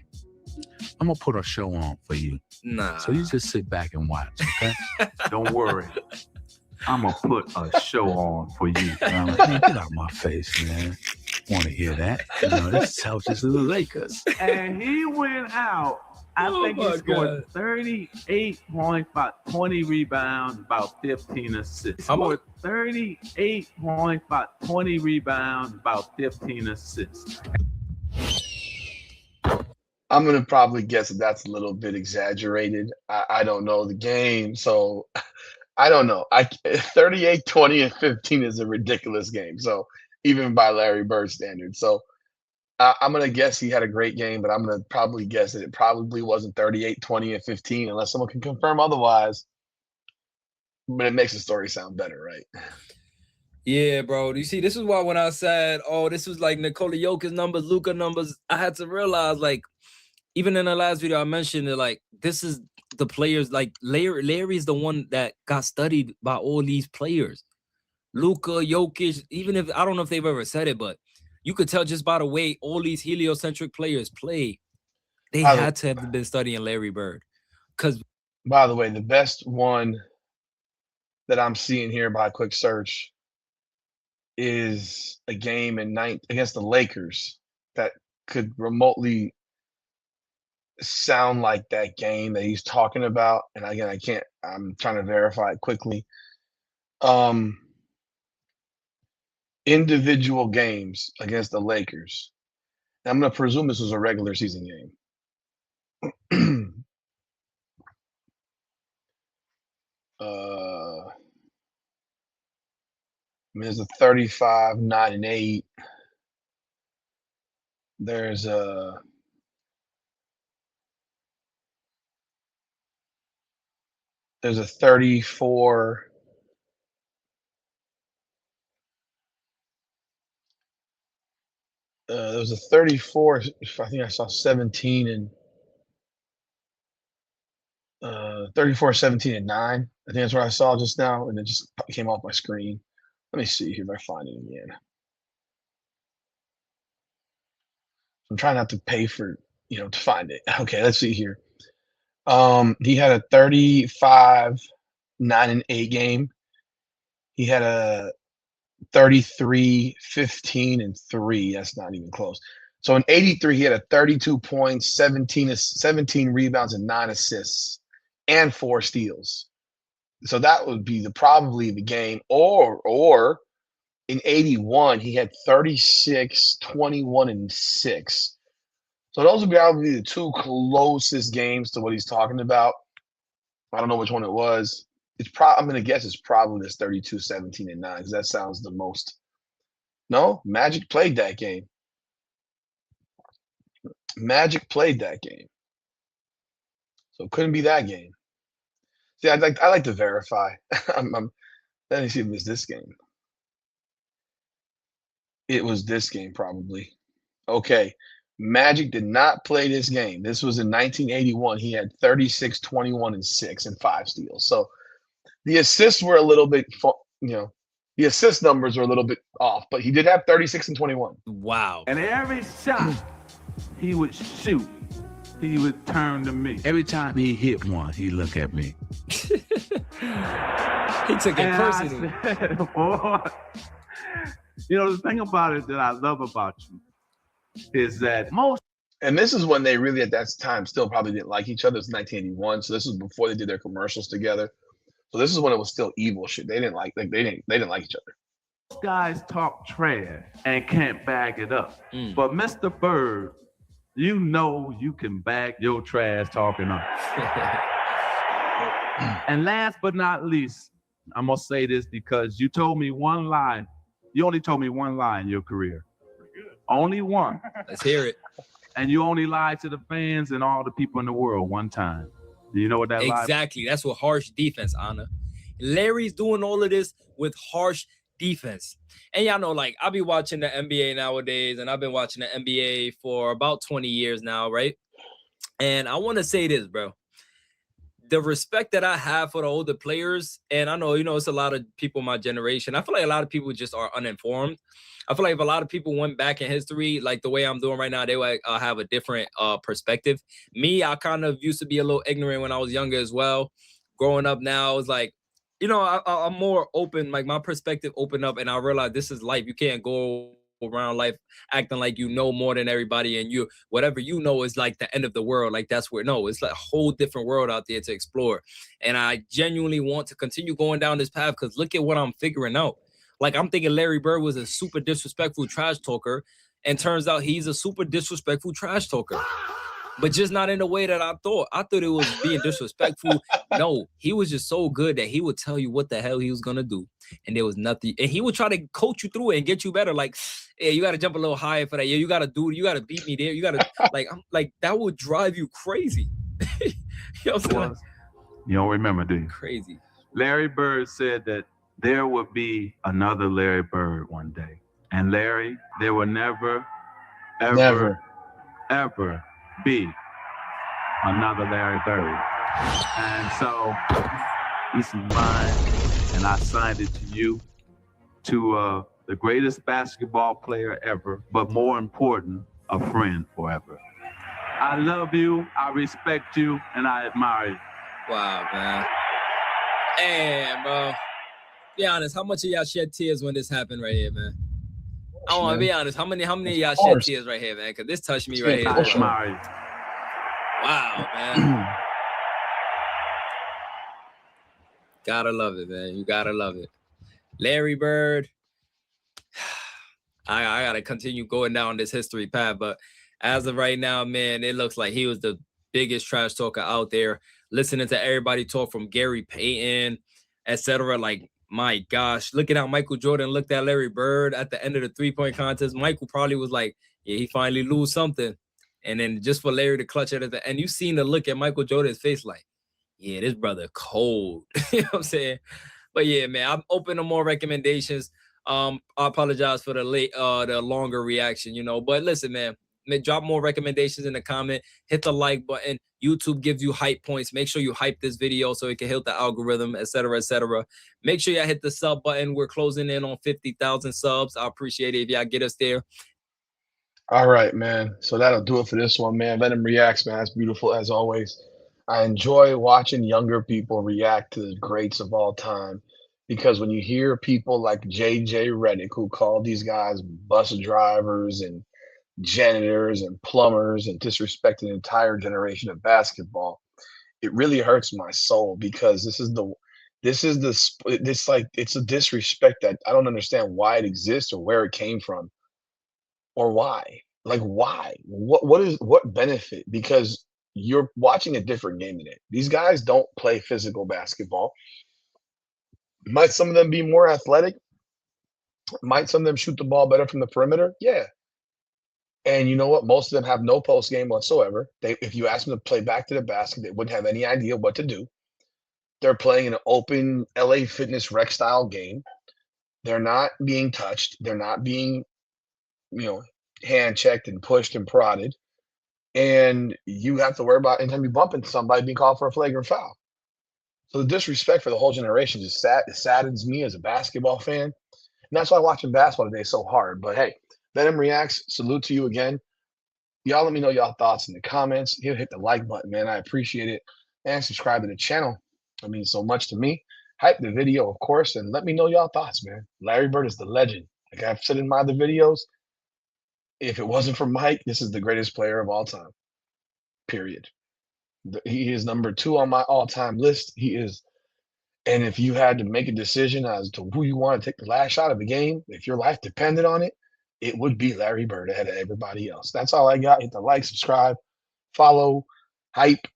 I'm going to put a show on for you. Nah. So you just sit back and watch, okay? Don't worry. I'm going to put a show on for you. And I'm like, man, get out of my face, man. Want to hear that? You know, this Celtics and the Lakers. And he went out. I think he scored 38 points, about 20 rebounds, about 15 assists. Scored 38 points, about 20 rebounds, about 15 assists. I'm going to probably guess that that's a little bit exaggerated. I don't know the game, so I don't know. 38, 20, and 15 is a ridiculous game. So even by Larry Bird standards. So I'm going to guess he had a great game, but I'm going to probably guess that it probably wasn't 38, 20, and 15 unless someone can confirm otherwise. But it makes the story sound better, right? Yeah, bro. You see, this is why when I said, oh, this was like Nikola Jokic's numbers, Luka numbers, I had to realize, like, even in the last video I mentioned it, like, this is the players, like, Larry is the one that got studied by all these players. Luka, Jokic, even if, I don't know if they've ever said it, but you could tell just by the way all these heliocentric players play, they had to have been studying Larry Bird. Because, by the way, the best one that I'm seeing here by a quick search is a game against the Lakers that could remotely sound like that game that he's talking about. And again, I'm trying to verify it quickly. Individual games against the Lakers. I'm going to presume this was a regular season game. There's a 35, 9, and 8. There's a There's a 34. There was a 34. I think I saw 17 and 34, 17, and 9. I think that's what I saw just now, and it just came off my screen. Let me see if I find it again. I'm trying not to pay for, to find it. Okay, let's see here. He had a 35, 9, and 8 game. He had a 33, 15, and 3. That's not even close. So in 83, he had a 32 points, 17 rebounds, and 9 assists, and 4 steals. So that would be probably the game. Or in 81, he had 36, 21, and 6. So those would probably the 2 closest games to what he's talking about. I don't know which one it was. I'm gonna guess it's probably this 32, 17, and 9 because that sounds the most. No, Magic played that game. Magic played that game, so it couldn't be that game. See, I like to verify. Let me see if it's this game. It was this game probably. Okay. Magic did not play this game. This was in 1981. He had 36, 21, and 6 and 5 steals. So the assists were a little bit, the assist numbers were a little bit off, but he did have 36 and 21. Wow. And every shot he would shoot, he would turn to me. Every time he hit one, he look at me. He took it personally. You know, the thing about it that I love about you is that most. And this is when they really, at that time, still probably didn't like each other. It's 1981, so this was before they did their commercials together. So this is when it was still evil shit. They didn't like each other. Guys talk trash and can't bag it up. But Mr. Bird, you know you can bag your trash talking up. And last but not least, I'm gonna say this because you told me one lie. You only told me one lie in your career. Only one. Let's hear it. And you only lied to the fans and all the people in the world one time. Do you know what that lie? Exactly. That's what harsh defense, Anna. Larry's doing all of this with harsh defense. And y'all know, like, I'll be watching the NBA nowadays, and I've been watching the NBA for about 20 years now, right? And I want to say this, bro. The respect that I have for the older players, and I know, it's a lot of people in my generation. I feel like a lot of people just are uninformed. I feel like if a lot of people went back in history, like the way I'm doing right now, they would have a different perspective. Me, I kind of used to be a little ignorant when I was younger as well. Growing up now, it's like, I'm more open, like my perspective opened up, and I realized this is life. You can't go around life acting like you know more than everybody, and whatever you know is like the end of the world. Like it's like a whole different world out there to explore. And I genuinely want to continue going down this path because look at what I'm figuring out. Like I'm thinking Larry Bird was a super disrespectful trash talker, and turns out he's a super disrespectful trash talker. But just not in the way that I thought. I thought it was being disrespectful. No, he was just so good that he would tell you what the hell he was going to do. And there was nothing. And he would try to coach you through it and get you better. Like, yeah, you got to jump a little higher for that. Yeah, you got to beat me there. You got to, I'm like, that would drive you crazy. You know what I'm saying? You don't remember, do you? Crazy. Larry Bird said that there would be another Larry Bird one day. And Larry, there will never be another Larry Bird. And so this is mine, and I signed it to you, to the greatest basketball player ever, but more important, a friend forever. I love you, I respect you, and I admire you. Wow, man. Damn, bro. Be honest, how much of y'all shed tears when this happened right here, man? I want to be honest. How many of y'all shed tears right here, man? Because this touched me right here. Wow, man. Gotta love it, man. You gotta love it. Larry Bird. I gotta continue going down this history path, but as of right now, man, it looks like he was the biggest trash talker out there. Listening to everybody talk from Gary Payton, etc. Like, my gosh, look at how Michael Jordan looked at Larry Bird at the end of the three-point contest. Michael probably was like, yeah, he finally lose something. And then just for Larry to clutch it at the end, you seen the look at Michael Jordan's face like, yeah, this brother cold. You know what I'm saying? But yeah, man, I'm open to more recommendations. I apologize for the longer reaction, but listen, man, drop more recommendations in the comment, hit the like button. YouTube gives you hype points. Make sure you hype this video so it can hit the algorithm, etc., etc. Make sure y'all hit the sub button. We're closing in on 50,000 subs. I appreciate it if y'all get us there. All right, man. So that'll do it for this one, man. Venom Reacts, man. That's beautiful as always. I enjoy watching younger people react to the greats of all time, because when you hear people like JJ Redick, who called these guys bus drivers and janitors and plumbers and disrespect an entire generation of basketball, it really hurts my soul, because it's a disrespect that I don't understand why it exists or where it came from or why. Like, why? What benefit? Because you're watching a different game than it. These guys don't play physical basketball. Might some of them be more athletic? Might some of them shoot the ball better from the perimeter? Yeah. And you know what? Most of them have no post game whatsoever. If you ask them to play back to the basket, they wouldn't have any idea what to do. They're playing an open LA Fitness rec style game. They're not being touched. They're not being, hand checked and pushed and prodded. And you have to worry about anytime you bump into somebody being called for a flagrant foul. So the disrespect for the whole generation just saddens me as a basketball fan. And that's why watching basketball today is so hard. But hey, Venom Reacts, salute to you again. Y'all let me know y'all thoughts in the comments. Hit the like button, man. I appreciate it. And subscribe to the channel. It means so much to me. Hype the video, of course, and let me know y'all thoughts, man. Larry Bird is the legend. Like I've said in my other videos, if it wasn't for Mike, this is the greatest player of all time. Period. He is number 2 on my all-time list. He is. And if you had to make a decision as to who you want to take the last shot of the game, if your life depended on it, it would be Larry Bird ahead of everybody else. That's all I got. Hit the like, subscribe, follow, hype.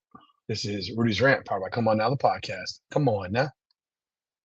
This is Rudy's Rant, powered by Come On Now, the podcast. Come on now.